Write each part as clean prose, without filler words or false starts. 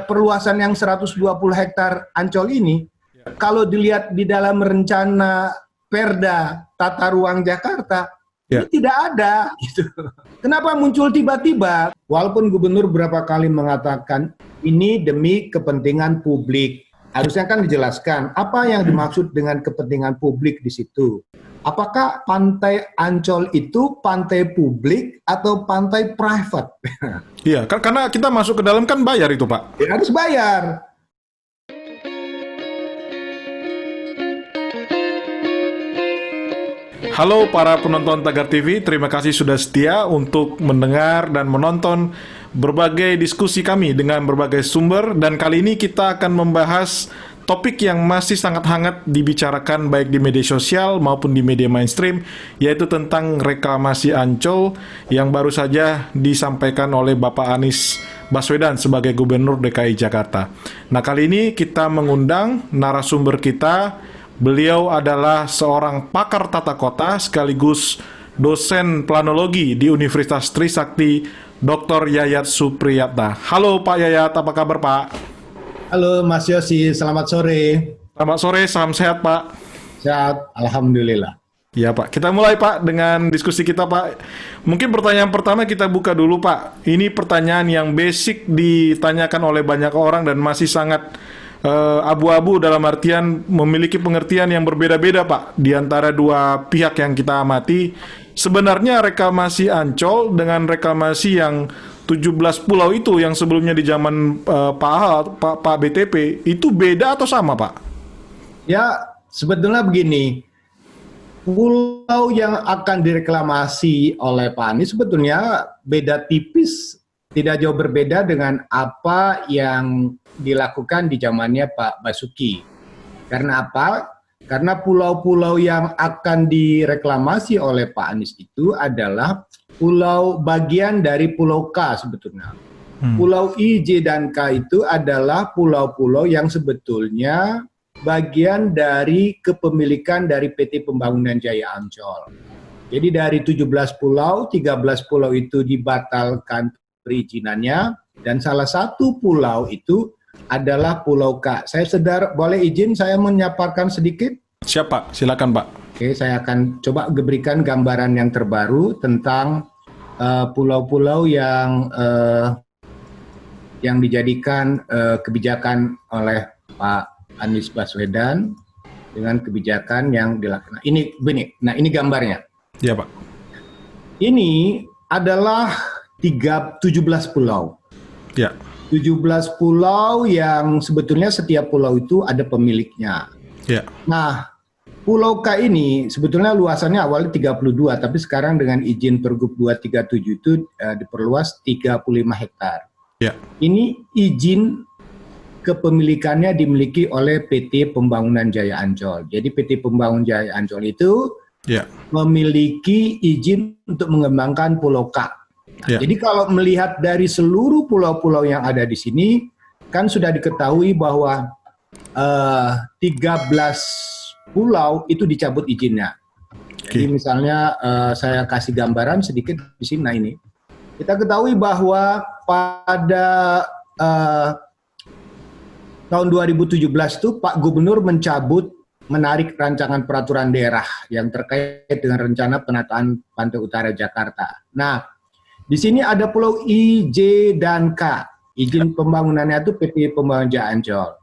perluasan yang 120 hektar Ancol ini, kalau dilihat di dalam rencana Perda Tata Ruang Jakarta, ini tidak ada. Gitu. Kenapa muncul tiba-tiba? Walaupun gubernur berapa kali mengatakan ini demi kepentingan publik. Harusnya kan dijelaskan apa yang dimaksud dengan kepentingan publik di situ. Apakah pantai Ancol itu pantai publik atau pantai private? Iya, karena kita masuk ke dalam kan bayar itu, Pak. Ya, harus bayar. Halo para penonton Tagar TV, terima kasih sudah setia untuk mendengar dan menonton berbagai diskusi kami dengan berbagai sumber. Dan kali ini kita akan membahas topik yang masih sangat hangat dibicarakan baik di media sosial maupun di media mainstream, yaitu tentang reklamasi Ancol yang baru saja disampaikan oleh Bapak Anies Baswedan sebagai Gubernur DKI Jakarta. Nah, kali ini kita mengundang narasumber kita. Beliau adalah seorang pakar tata kota sekaligus dosen planologi di Universitas Trisakti, Dr. Yayat Supriyatna. Halo Pak Yayat, apa kabar Pak? Halo Mas Yosi, selamat sore. Selamat sore, salam sehat Pak. Sehat, alhamdulillah. Ya Pak, kita mulai Pak dengan diskusi kita Pak. Mungkin pertanyaan pertama kita buka dulu Pak. Ini pertanyaan yang basic ditanyakan oleh banyak orang dan masih sangat abu-abu dalam artian memiliki pengertian yang berbeda-beda Pak di antara dua pihak yang kita amati. Sebenarnya reklamasi Ancol dengan reklamasi yang 17 pulau itu yang sebelumnya di zaman Pak BTP itu beda atau sama Pak? Ya, sebetulnya begini. Pulau yang akan direklamasi oleh Pak Anies sebetulnya beda tipis, tidak jauh berbeda dengan apa yang dilakukan di zamannya Pak Basuki. Karena apa? Karena pulau-pulau yang akan direklamasi oleh Pak Anies itu adalah pulau bagian dari Pulau K sebetulnya. Pulau I, J, dan K itu adalah pulau-pulau yang sebetulnya bagian dari kepemilikan dari PT Pembangunan Jaya Ancol. Jadi dari 17 pulau, 13 pulau itu dibatalkan perizinannya, dan salah satu pulau itu adalah Pulau K. Saya boleh izin saya menyaparkan sedikit? Siapa? Silakan Pak. Oke, saya akan coba berikan gambaran yang terbaru tentang pulau-pulau yang dijadikan kebijakan oleh Pak Anies Baswedan dengan kebijakan yang dilakukan. Ini gambarnya. Iya Pak. Ini adalah 17 pulau. Ya. 17 pulau yang sebetulnya setiap pulau itu ada pemiliknya. Ya. Nah, Pulau K ini sebetulnya luasannya awalnya 32, tapi sekarang dengan izin Pergub 237 itu diperluas 35 hektar. Ya. Ini izin kepemilikannya dimiliki oleh PT Pembangunan Jaya Ancol. Jadi PT Pembangunan Jaya Ancol itu memiliki izin untuk mengembangkan Pulau K. Nah, jadi kalau melihat dari seluruh pulau-pulau yang ada di sini, kan sudah diketahui bahwa 13 pulau itu dicabut izinnya. Jadi misalnya saya kasih gambaran sedikit di sini. Nah ini, kita ketahui bahwa pada tahun 2017 itu Pak Gubernur menarik rancangan peraturan daerah yang terkait dengan rencana penataan Pantai Utara Jakarta. Nah, di sini ada Pulau I, J, dan K. Izin pembangunannya itu PT Pembangunan Jaya Ancol.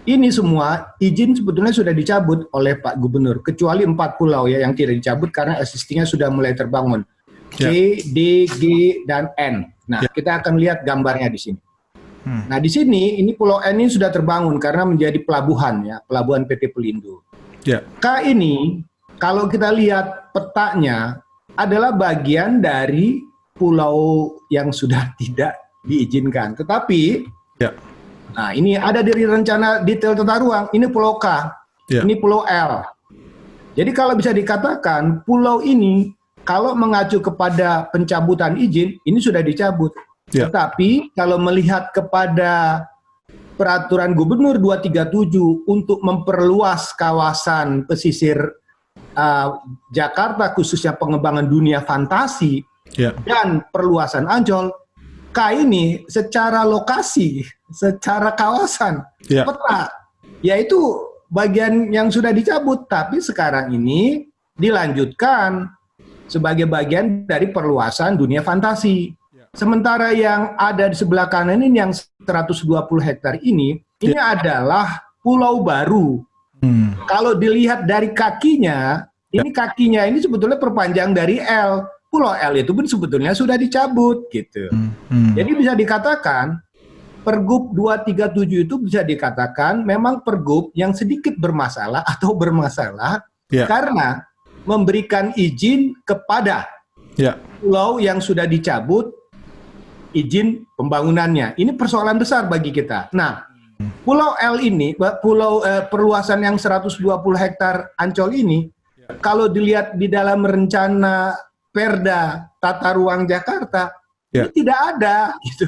Ini semua izin sebetulnya sudah dicabut oleh Pak Gubernur, kecuali 4 pulau ya yang tidak dicabut karena existingnya sudah mulai terbangun. C, D, G, dan N. Nah, kita akan lihat gambarnya di sini. Nah, di sini ini Pulau N ini sudah terbangun karena menjadi pelabuhan ya, pelabuhan PT Pelindo. K ini kalau kita lihat petanya adalah bagian dari pulau yang sudah tidak diizinkan. Tetapi nah, ini ada dari rencana detail tata ruang, ini Pulau K, ini Pulau L. Jadi kalau bisa dikatakan pulau ini kalau mengacu kepada pencabutan izin, ini sudah dicabut. Tetapi kalau melihat kepada peraturan Gubernur 237 untuk memperluas kawasan pesisir Jakarta, khususnya pengembangan dunia fantasi dan perluasan Ancol, ini secara lokasi, secara kawasan, Ya. peta, yaitu bagian yang sudah dicabut, tapi sekarang ini dilanjutkan sebagai bagian dari perluasan dunia fantasi. Sementara yang ada di sebelah kanan ini yang 120 hektar ini adalah pulau baru. Kalau dilihat dari kakinya, ini sebetulnya perpanjang dari L. Pulau L itu pun sebetulnya sudah dicabut gitu. Jadi bisa dikatakan Pergub 237 itu bisa dikatakan memang pergub yang sedikit bermasalah atau bermasalah karena memberikan izin kepada pulau yang sudah dicabut izin pembangunannya. Ini persoalan besar bagi kita. Nah, Pulau L ini, perluasan yang 120 hektar Ancol ini, kalau dilihat di dalam rencana Perda Tata Ruang Jakarta, ini tidak ada. Gitu.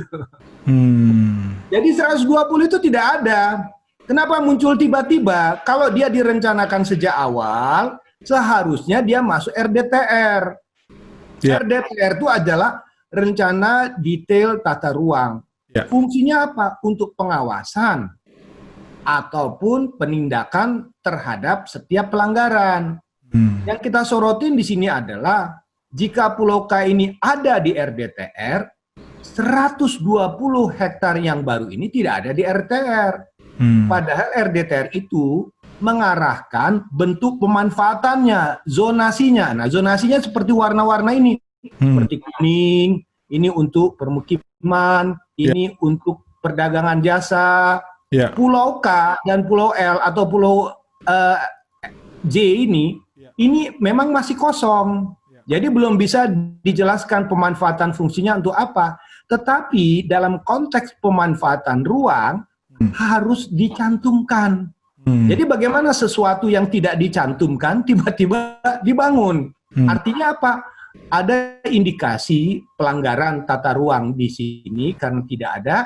Jadi 120 itu tidak ada. Kenapa muncul tiba-tiba? Kalau dia direncanakan sejak awal, seharusnya dia masuk RDTR. RDTR itu adalah rencana detail tata ruang. Fungsinya apa? Untuk pengawasan ataupun penindakan terhadap setiap pelanggaran. Yang kita sorotin di sini adalah jika Pulau K ini ada di RDTR, 120 hektar yang baru ini tidak ada di RDTR. Padahal RDTR itu mengarahkan bentuk pemanfaatannya, zonasinya. Nah, zonasinya seperti warna-warna ini. Seperti kuning, ini untuk permukiman, ini untuk perdagangan jasa. Pulau K dan Pulau L atau Pulau J ini memang masih kosong. Jadi belum bisa dijelaskan pemanfaatan fungsinya untuk apa. Tetapi dalam konteks pemanfaatan ruang harus dicantumkan. Jadi bagaimana sesuatu yang tidak dicantumkan tiba-tiba dibangun? Artinya apa? Ada indikasi pelanggaran tata ruang di sini karena tidak ada.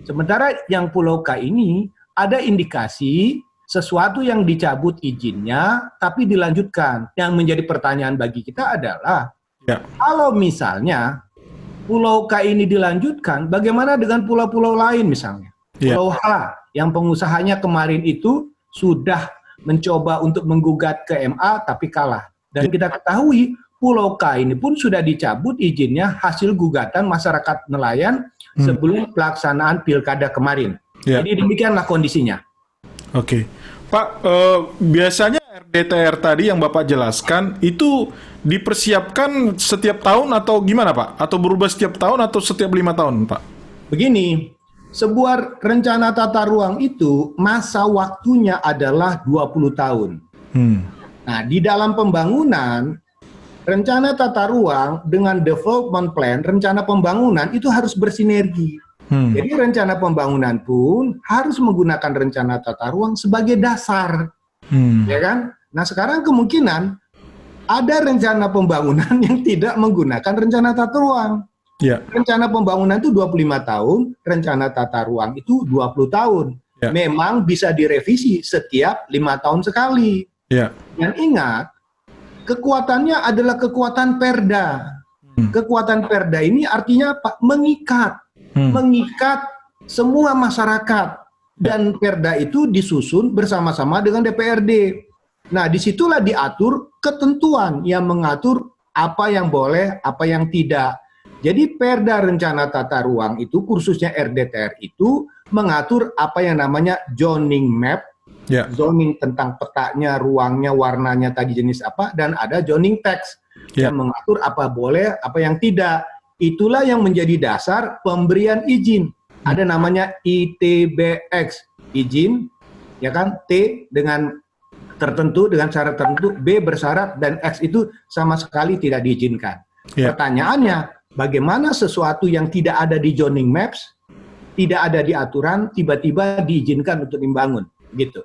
Sementara yang Pulau K ini ada indikasi sesuatu yang dicabut izinnya tapi dilanjutkan. Yang menjadi pertanyaan bagi kita adalah kalau misalnya Pulau K ini dilanjutkan, bagaimana dengan pulau-pulau lain misalnya? Pulau H yang pengusahanya kemarin itu sudah mencoba untuk menggugat ke MA tapi kalah. Dan kita ketahui Pulau K ini pun sudah dicabut izinnya hasil gugatan masyarakat nelayan sebelum pelaksanaan pilkada kemarin. Jadi demikianlah kondisinya. Oke. Pak, biasanya RDTR tadi yang Bapak jelaskan itu dipersiapkan setiap tahun atau gimana Pak? Atau berubah setiap tahun atau setiap 5 tahun Pak? Begini, sebuah rencana tata ruang itu masa waktunya adalah 20 tahun. Nah, di dalam pembangunan, rencana tata ruang dengan development plan, rencana pembangunan itu harus bersinergi. Jadi rencana pembangunan pun harus menggunakan rencana tata ruang sebagai dasar. Ya kan? Nah, sekarang kemungkinan ada rencana pembangunan yang tidak menggunakan rencana tata ruang. Rencana pembangunan itu 25 tahun, rencana tata ruang itu 20 tahun. Memang bisa direvisi setiap 5 tahun sekali. Dan ingat, kekuatannya adalah kekuatan perda. Kekuatan perda ini artinya apa? Mengikat semua masyarakat. Dan perda itu disusun bersama-sama dengan DPRD. Nah, disitulah diatur ketentuan yang mengatur apa yang boleh, apa yang tidak. Jadi perda rencana tata ruang itu, khususnya RDTR itu, mengatur apa yang namanya zoning map, zoning tentang petanya, ruangnya, warnanya tadi jenis apa, dan ada zoning text yang mengatur apa boleh, apa yang tidak. Itulah yang menjadi dasar pemberian izin. Ada namanya ITBX, izin, ya kan, T dengan tertentu, dengan syarat tertentu, B bersyarat, dan X itu sama sekali tidak diizinkan. Pertanyaannya, bagaimana sesuatu yang tidak ada di zoning maps, tidak ada di aturan, tiba-tiba diizinkan untuk dibangun, gitu.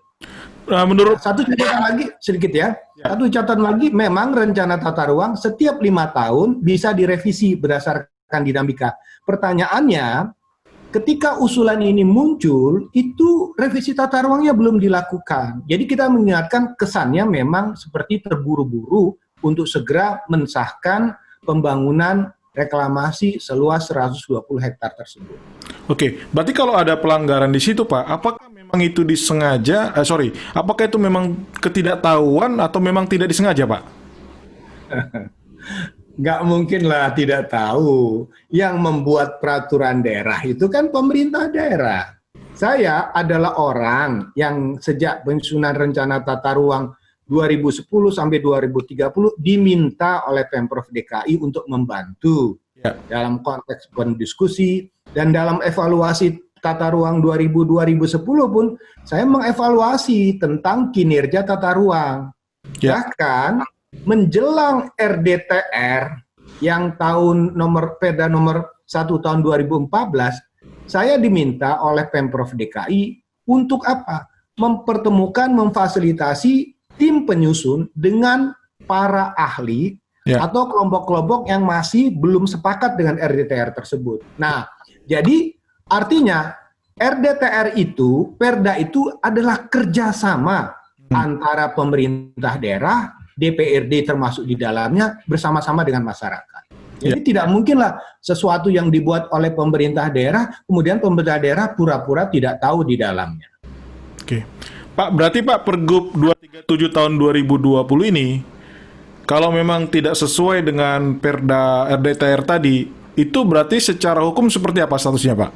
Menurut satu catatan lagi sedikit ya. Satu catatan lagi, memang rencana tata ruang setiap 5 tahun bisa direvisi berdasarkan dinamika. Pertanyaannya, ketika usulan ini muncul, itu revisi tata ruangnya belum dilakukan. Jadi kita mengingatkan kesannya memang seperti terburu-buru untuk segera mensahkan pembangunan reklamasi seluas 120 hektar tersebut. Oke, berarti kalau ada pelanggaran di situ, Pak, apakah memang itu disengaja? Apakah itu memang ketidaktahuan atau memang tidak disengaja, Pak? Nggak mungkin lah tidak tahu. Yang membuat peraturan daerah itu kan pemerintah daerah. Saya adalah orang yang sejak penyusunan rencana tata ruang 2010 sampai 2030 diminta oleh Pemprov DKI untuk membantu dalam konteks berdiskusi dan dalam evaluasi tata ruang 2010 pun saya mengevaluasi tentang kinerja tata ruang. Bahkan menjelang RDTR yang Perda nomor 1 tahun 2014, saya diminta oleh Pemprov DKI untuk apa? Mempertemukan, memfasilitasi tim penyusun dengan para ahli atau kelompok-kelompok yang masih belum sepakat dengan RDTR tersebut. Nah, jadi artinya RDTR itu, Perda itu adalah kerjasama antara pemerintah daerah, DPRD termasuk di dalamnya, bersama-sama dengan masyarakat. Jadi tidak mungkinlah sesuatu yang dibuat oleh pemerintah daerah, kemudian pemerintah daerah pura-pura tidak tahu di dalamnya. Oke. Pak, berarti Pak Pergub 237 tahun 2020 ini, kalau memang tidak sesuai dengan Perda RDTR tadi, itu berarti secara hukum seperti apa statusnya, Pak?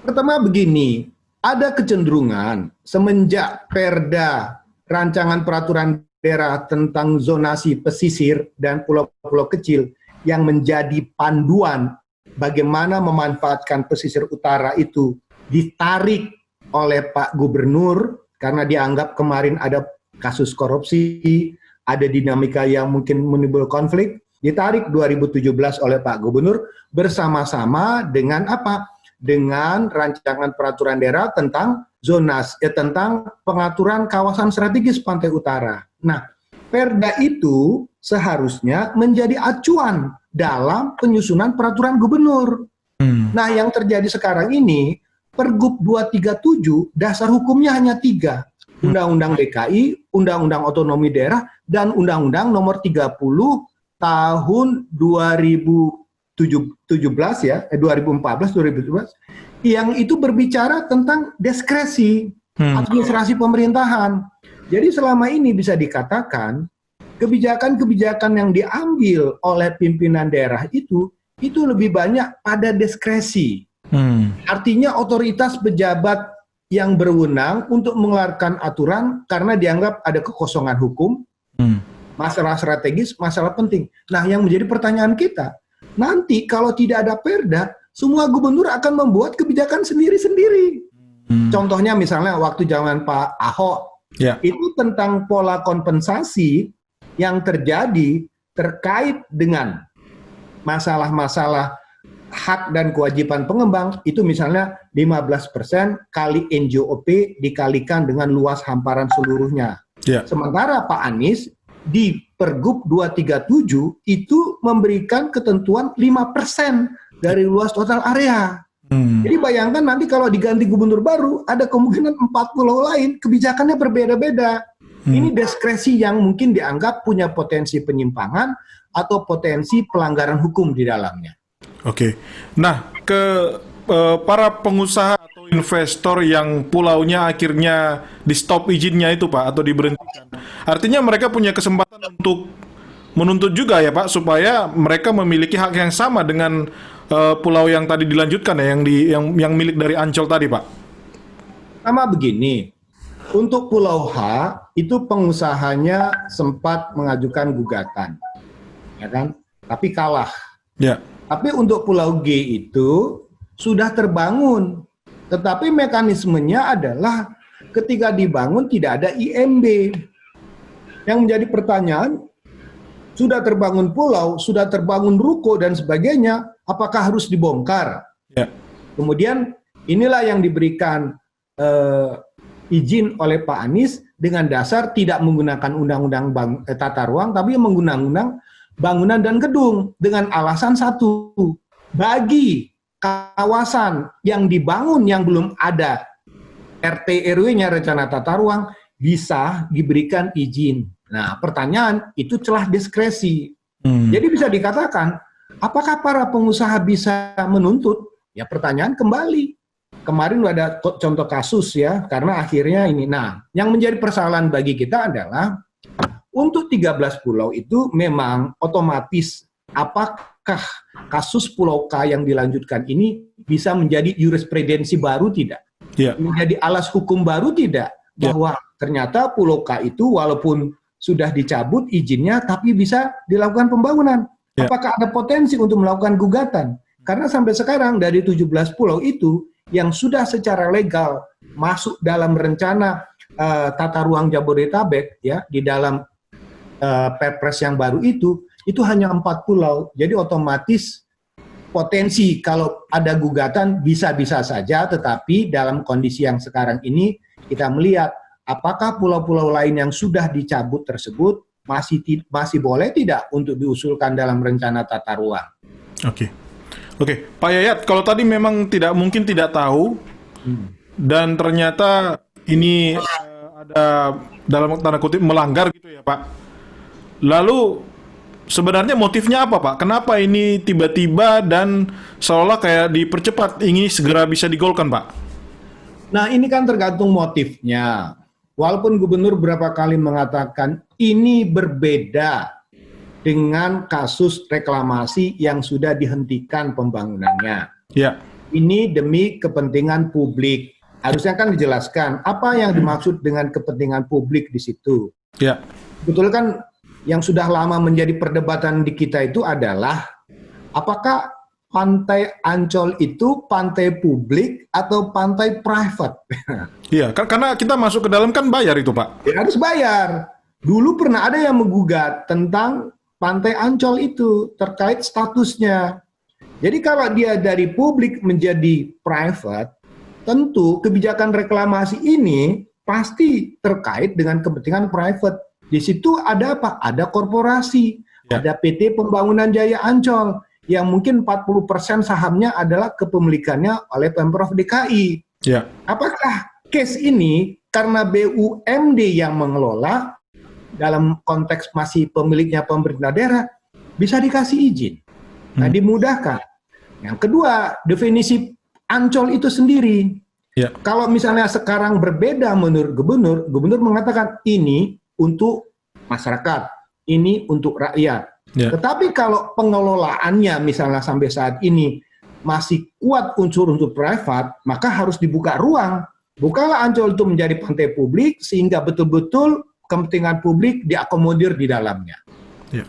Pertama begini, ada kecenderungan semenjak Perda Rancangan Peraturan Daerah tentang zonasi pesisir dan pulau-pulau kecil yang menjadi panduan bagaimana memanfaatkan pesisir utara itu ditarik oleh Pak Gubernur karena dianggap kemarin ada kasus korupsi, ada dinamika yang mungkin menimbulkan konflik, ditarik 2017 oleh Pak Gubernur bersama-sama dengan apa? Dengan rancangan peraturan daerah tentang tentang pengaturan kawasan strategis pantai utara. Nah, Perda itu seharusnya menjadi acuan dalam penyusunan peraturan gubernur. Nah, yang terjadi sekarang ini, Pergub 237, dasar hukumnya hanya 3. Undang-Undang DKI, Undang-Undang Otonomi Daerah, dan Undang-Undang Nomor 30 tahun 2014, yang itu berbicara tentang diskresi administrasi pemerintahan. Jadi selama ini bisa dikatakan kebijakan-kebijakan yang diambil oleh pimpinan daerah itu lebih banyak pada diskresi. Artinya otoritas pejabat yang berwenang untuk mengeluarkan aturan karena dianggap ada kekosongan hukum, masalah strategis, masalah penting. Nah, yang menjadi pertanyaan kita, nanti kalau tidak ada Perda, semua gubernur akan membuat kebijakan sendiri-sendiri. Contohnya misalnya waktu zaman Pak Ahok, itu tentang pola kompensasi yang terjadi terkait dengan masalah-masalah hak dan kewajiban pengembang, itu misalnya 15% kali NJOP dikalikan dengan luas hamparan seluruhnya. Sementara Pak Anies di Pergub 237 itu memberikan ketentuan 5% dari luas total area. Jadi bayangkan nanti kalau diganti gubernur baru, ada kemungkinan 4 pulau lain, kebijakannya berbeda-beda. Ini diskresi yang mungkin dianggap punya potensi penyimpangan atau potensi pelanggaran hukum di dalamnya. Oke. Nah, ke para pengusaha atau investor yang pulaunya akhirnya di stop izinnya itu, Pak, atau diberhentikan. Artinya mereka punya kesempatan untuk menuntut juga ya, Pak, supaya mereka memiliki hak yang sama dengan pulau yang tadi dilanjutkan ya, yang milik dari Ancol tadi, Pak. Sama begini, untuk Pulau H itu pengusahanya sempat mengajukan gugatan, ya kan? Tapi kalah. Ya. Tapi untuk Pulau G itu sudah terbangun, tetapi mekanismenya adalah ketika dibangun tidak ada IMB. Yang menjadi pertanyaan, sudah terbangun pulau, sudah terbangun ruko dan sebagainya, apakah harus dibongkar? Ya. Kemudian inilah yang diberikan izin oleh Pak Anies dengan dasar tidak menggunakan undang-undang tata ruang, tapi menggunakan bangunan dan gedung dengan alasan satu, bagi kawasan yang dibangun yang belum ada RT RW-nya rencana tata ruang bisa diberikan izin. Nah, pertanyaan itu celah diskresi. Jadi bisa dikatakan Apakah para pengusaha bisa menuntut? Ya pertanyaan kembali. Kemarin ada contoh kasus ya, karena akhirnya ini. Nah, yang menjadi persoalan bagi kita adalah untuk 13 pulau itu memang otomatis apakah kasus Pulau K yang dilanjutkan ini bisa menjadi jurisprudensi baru tidak? Ya. Menjadi alas hukum baru tidak? Bahwa ternyata Pulau K itu walaupun sudah dicabut izinnya tapi bisa dilakukan pembangunan. Ya. Apakah ada potensi untuk melakukan gugatan? Karena sampai sekarang dari 17 pulau itu yang sudah secara legal masuk dalam rencana tata ruang Jabodetabek ya di dalam Perpres yang baru itu hanya 4 pulau. Jadi otomatis potensi kalau ada gugatan bisa-bisa saja, tetapi dalam kondisi yang sekarang ini kita melihat apakah pulau-pulau lain yang sudah dicabut tersebut masih boleh tidak untuk diusulkan dalam rencana tata ruang. Oke, Pak Yayat, kalau tadi memang mungkin tidak tahu dan ternyata ini ada dalam tanda kutip melanggar gitu ya Pak. Lalu sebenarnya motifnya apa Pak? Kenapa ini tiba-tiba dan seolah kayak dipercepat ingin segera bisa digolkan Pak? Nah ini kan tergantung motifnya. Walaupun gubernur berapa kali mengatakan ini berbeda dengan kasus reklamasi yang sudah dihentikan pembangunannya. Ya. Ini demi kepentingan publik. Harusnya kan dijelaskan apa yang dimaksud dengan kepentingan publik di situ. Ya. Betul kan yang sudah lama menjadi perdebatan di kita itu adalah apakah Pantai Ancol itu pantai publik atau pantai private? Iya, karena kita masuk ke dalam kan bayar itu Pak. Ya, harus bayar. Dulu pernah ada yang menggugat tentang Pantai Ancol itu terkait statusnya. Jadi kalau dia dari publik menjadi private, tentu kebijakan reklamasi ini pasti terkait dengan kepentingan private. Di situ ada apa? Ada korporasi, ada PT Pembangunan Jaya Ancol yang mungkin 40% sahamnya adalah kepemilikannya oleh Pemprov DKI. Ya. Apakah case ini karena BUMD yang mengelola dalam konteks masih pemiliknya pemerintah daerah bisa dikasih izin? Nah, dimudahkan. Yang kedua, definisi Ancol itu sendiri. Ya. Kalau misalnya sekarang berbeda menurut gubernur mengatakan ini untuk masyarakat, ini untuk rakyat. Ya. Tetapi kalau pengelolaannya misalnya sampai saat ini masih kuat unsur-unsur privat, maka harus dibuka ruang. Bukalah Ancol itu menjadi pantai publik sehingga betul-betul kepentingan publik diakomodir di dalamnya. Ya.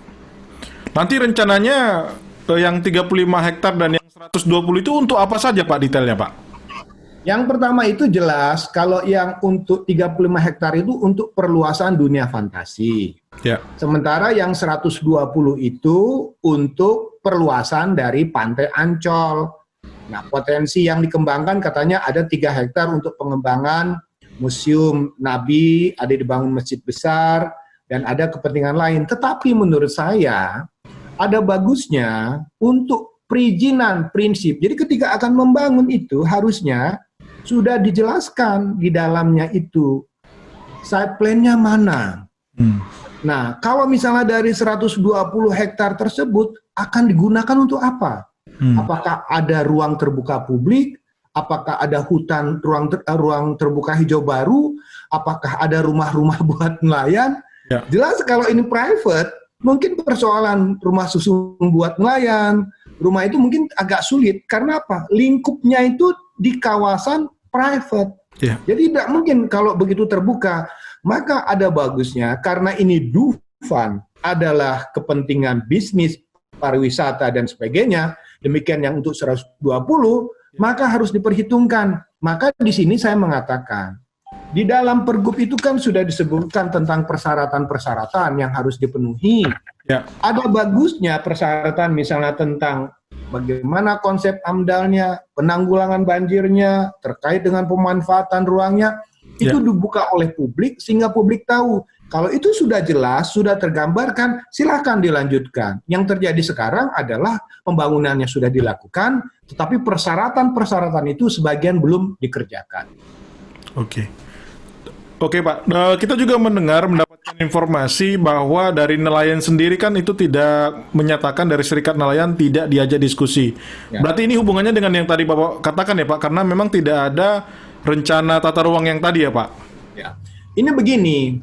Nanti rencananya yang 35 hektar dan yang 120 itu untuk apa saja Pak detailnya Pak? Yang pertama itu jelas kalau yang untuk 35 hektar itu untuk perluasan dunia fantasi. Ya. Sementara yang 120 itu untuk perluasan dari Pantai Ancol. Nah, potensi yang dikembangkan katanya ada 3 hektar untuk pengembangan Museum Nabi, ada dibangun masjid besar, dan ada kepentingan lain. Tetapi menurut saya, ada bagusnya untuk perizinan prinsip. Jadi ketika akan membangun itu harusnya sudah dijelaskan di dalamnya itu site plan-nya mana. Nah, kalau misalnya dari 120 hektar tersebut akan digunakan untuk apa? Apakah ada ruang terbuka publik? Apakah ada hutan ruang terbuka hijau baru? Apakah ada rumah-rumah buat nelayan? Ya. Jelas kalau ini private, mungkin persoalan rumah susun buat nelayan, rumah itu mungkin agak sulit. Karena apa? Lingkupnya itu di kawasan private. Ya. Jadi tidak mungkin kalau begitu terbuka. Maka ada bagusnya karena ini Dufan adalah kepentingan bisnis, pariwisata dan sebagainya. Demikian yang untuk 120, maka harus diperhitungkan. Maka di sini saya mengatakan, di dalam pergub itu kan sudah disebutkan tentang persyaratan-persyaratan yang harus dipenuhi. Ya. Ada bagusnya persyaratan misalnya tentang bagaimana konsep AMDAL-nya, penanggulangan banjirnya, terkait dengan pemanfaatan ruangnya, itu dibuka oleh publik sehingga publik tahu. Kalau itu sudah jelas, sudah tergambarkan, silakan dilanjutkan. Yang terjadi sekarang adalah pembangunannya sudah dilakukan, tetapi persyaratan-persyaratan itu sebagian belum dikerjakan. Oke Pak, kita juga mendapatkan informasi bahwa dari nelayan sendiri kan itu tidak menyatakan, dari serikat nelayan tidak diajak diskusi. Ya. Berarti ini hubungannya dengan yang tadi Bapak katakan ya Pak, karena memang tidak ada rencana tata ruang yang tadi ya Pak. Ya. Ini begini,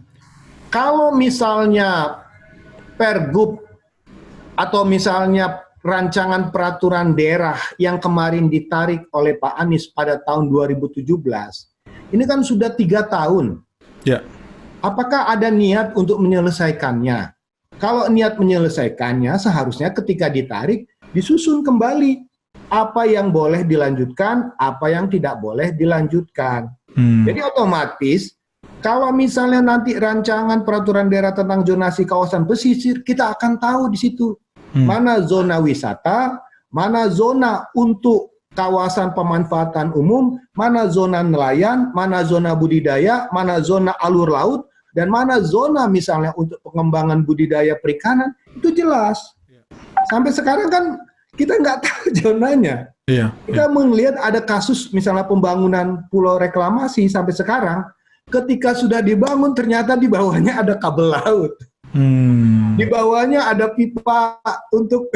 kalau misalnya Pergub atau misalnya rancangan peraturan daerah yang kemarin ditarik oleh Pak Anies pada tahun 2017, ini kan sudah 3 tahun. Ya. Apakah ada niat untuk menyelesaikannya? Kalau niat menyelesaikannya, seharusnya ketika ditarik, disusun kembali apa yang boleh dilanjutkan, apa yang tidak boleh dilanjutkan. Jadi otomatis, kalau misalnya nanti rancangan peraturan daerah tentang zonasi kawasan pesisir, kita akan tahu di situ mana zona wisata, mana zona untuk kawasan pemanfaatan umum, mana zona nelayan, mana zona budidaya, mana zona alur laut, dan mana zona misalnya untuk pengembangan budidaya perikanan, itu jelas. Sampai sekarang kan kita nggak tahu zonanya. Kita melihat ada kasus misalnya pembangunan pulau reklamasi sampai sekarang, ketika sudah dibangun ternyata di bawahnya ada kabel laut. Di bawahnya ada pipa untuk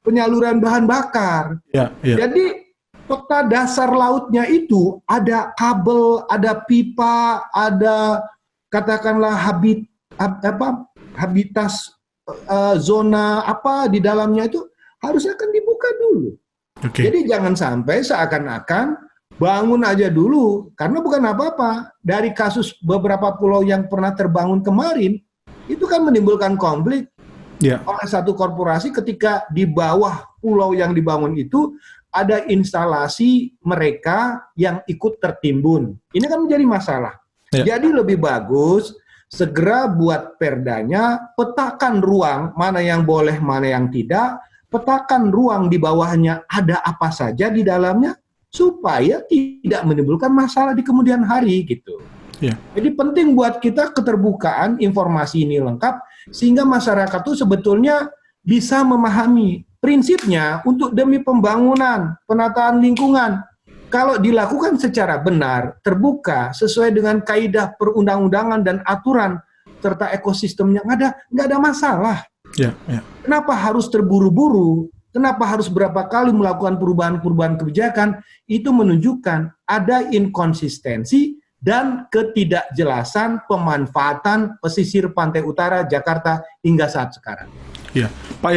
penyaluran bahan bakar. Jadi peta dasar lautnya itu ada kabel, ada pipa, ada katakanlah habitas zona apa di dalamnya itu harusnya kan dibuka dulu. Jadi jangan sampai seakan-akan bangun aja dulu, karena bukan apa-apa. Dari kasus beberapa pulau yang pernah terbangun kemarin, itu kan menimbulkan konflik oleh satu korporasi ketika di bawah pulau yang dibangun itu ada instalasi mereka yang ikut tertimbun. Ini kan menjadi masalah. Jadi lebih bagus segera buat perdanya, petakan ruang mana yang boleh, mana yang tidak, petakan ruang di bawahnya ada apa saja di dalamnya, supaya tidak menimbulkan masalah di kemudian hari gitu. Jadi penting buat kita keterbukaan informasi ini lengkap, sehingga masyarakat itu sebetulnya bisa memahami prinsipnya untuk demi pembangunan, penataan lingkungan. Kalau dilakukan secara benar, terbuka, sesuai dengan kaidah perundang-undangan dan aturan, serta ekosistemnya, nggak ada masalah. Kenapa harus terburu-buru? Kenapa harus berapa kali melakukan perubahan-perubahan kebijakan? Itu menunjukkan ada inkonsistensi dan ketidakjelasan pemanfaatan pesisir pantai utara Jakarta hingga saat sekarang. Pak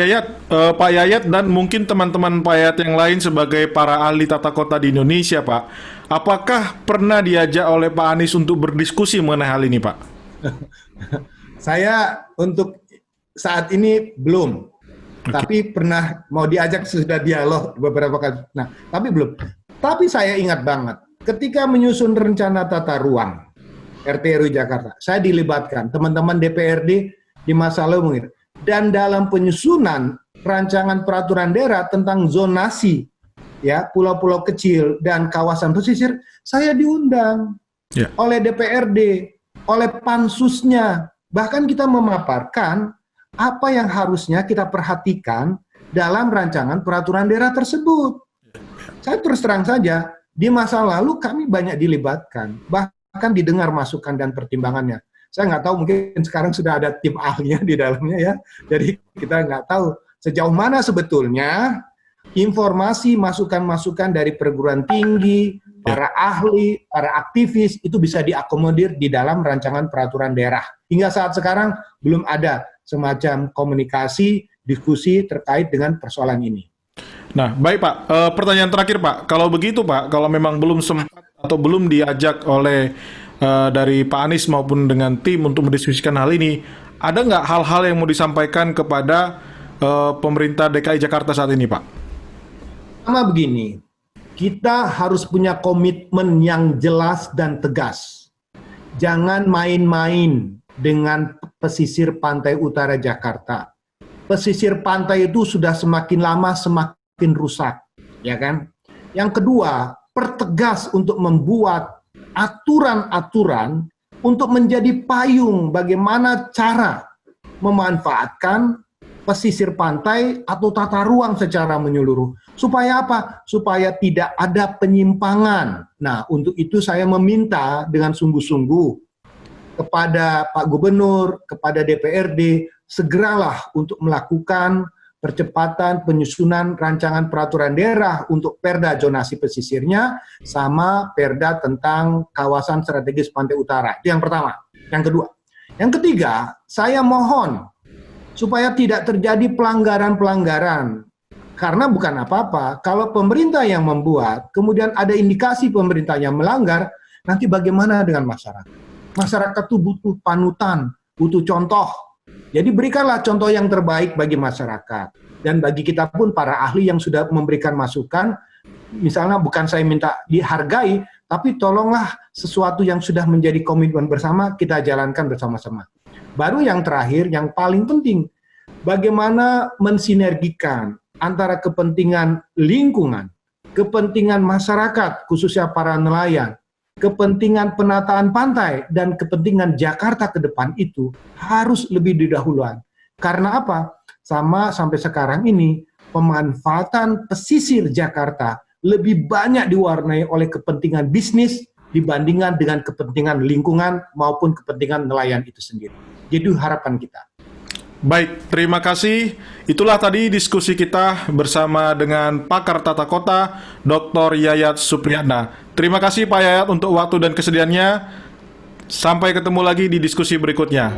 Yayat dan mungkin teman-teman Pak Yayat yang lain sebagai para ahli tata kota di Indonesia, Pak, apakah pernah diajak oleh Pak Anies untuk berdiskusi mengenai hal ini, Pak? Saya untuk saat ini belum, tapi pernah mau diajak, sudah dialog beberapa kali. Nah, tapi belum. Tapi saya ingat banget, ketika menyusun rencana tata ruang RT RW Jakarta, saya dilibatkan teman-teman DPRD di masa lalu mungkin. Dan dalam penyusunan rancangan peraturan daerah tentang zonasi ya pulau-pulau kecil dan kawasan pesisir, saya diundang oleh DPRD, oleh pansusnya. Bahkan kita memaparkan apa yang harusnya kita perhatikan dalam rancangan peraturan daerah tersebut. Saya terus terang saja, di masa lalu kami banyak dilibatkan, bahkan didengar masukan dan pertimbangannya. Saya nggak tahu, mungkin sekarang sudah ada tim ahlinya di dalamnya ya. Jadi kita nggak tahu sejauh mana sebetulnya informasi, masukan-masukan dari perguruan tinggi, para ahli, para aktivis itu bisa diakomodir di dalam rancangan peraturan daerah. Hingga saat sekarang belum ada semacam komunikasi, diskusi terkait dengan persoalan ini. Nah, baik Pak. Pertanyaan terakhir Pak. Kalau begitu Pak, kalau memang belum sempat atau belum diajak oleh dari Pak Anies maupun dengan tim untuk mendiskusikan hal ini, ada nggak hal-hal yang mau disampaikan kepada pemerintah DKI Jakarta saat ini, Pak? Sama begini, kita harus punya komitmen yang jelas dan tegas. Jangan main-main dengan pesisir pantai utara Jakarta. Pesisir pantai itu sudah semakin lama semakin rusak, ya kan? Yang kedua, pertegas untuk membuat aturan-aturan untuk menjadi payung bagaimana cara memanfaatkan pesisir pantai atau tata ruang secara menyeluruh. Supaya apa? Supaya tidak ada penyimpangan. Nah, untuk itu saya meminta dengan sungguh-sungguh kepada Pak Gubernur, kepada DPRD, segeralah untuk melakukan percepatan penyusunan rancangan peraturan daerah untuk perda zonasi pesisirnya sama perda tentang kawasan strategis pantai utara. Itu yang pertama. Yang kedua. Yang ketiga, saya mohon supaya tidak terjadi pelanggaran-pelanggaran. Karena bukan apa-apa, kalau pemerintah yang membuat, kemudian ada indikasi pemerintah yang melanggar, nanti bagaimana dengan masyarakat? Masyarakat itu butuh panutan, butuh contoh. Jadi berikanlah contoh yang terbaik bagi masyarakat. Dan bagi kita pun para ahli yang sudah memberikan masukan, misalnya bukan saya minta dihargai, tapi tolonglah sesuatu yang sudah menjadi komitmen bersama, kita jalankan bersama-sama. Baru yang terakhir, yang paling penting, bagaimana mensinergikan antara kepentingan lingkungan, kepentingan masyarakat, khususnya para nelayan, kepentingan penataan pantai, dan kepentingan Jakarta ke depan itu harus lebih didahulukan. Karena apa? Sama sampai sekarang ini, pemanfaatan pesisir Jakarta lebih banyak diwarnai oleh kepentingan bisnis dibandingkan dengan kepentingan lingkungan maupun kepentingan nelayan itu sendiri. Jadi harapan kita. Baik, terima kasih. Itulah tadi diskusi kita bersama dengan pakar tata kota, Dr. Yayat Supriyatna. Terima kasih Pak Yayat untuk waktu dan kesediaannya. Sampai ketemu lagi di diskusi berikutnya.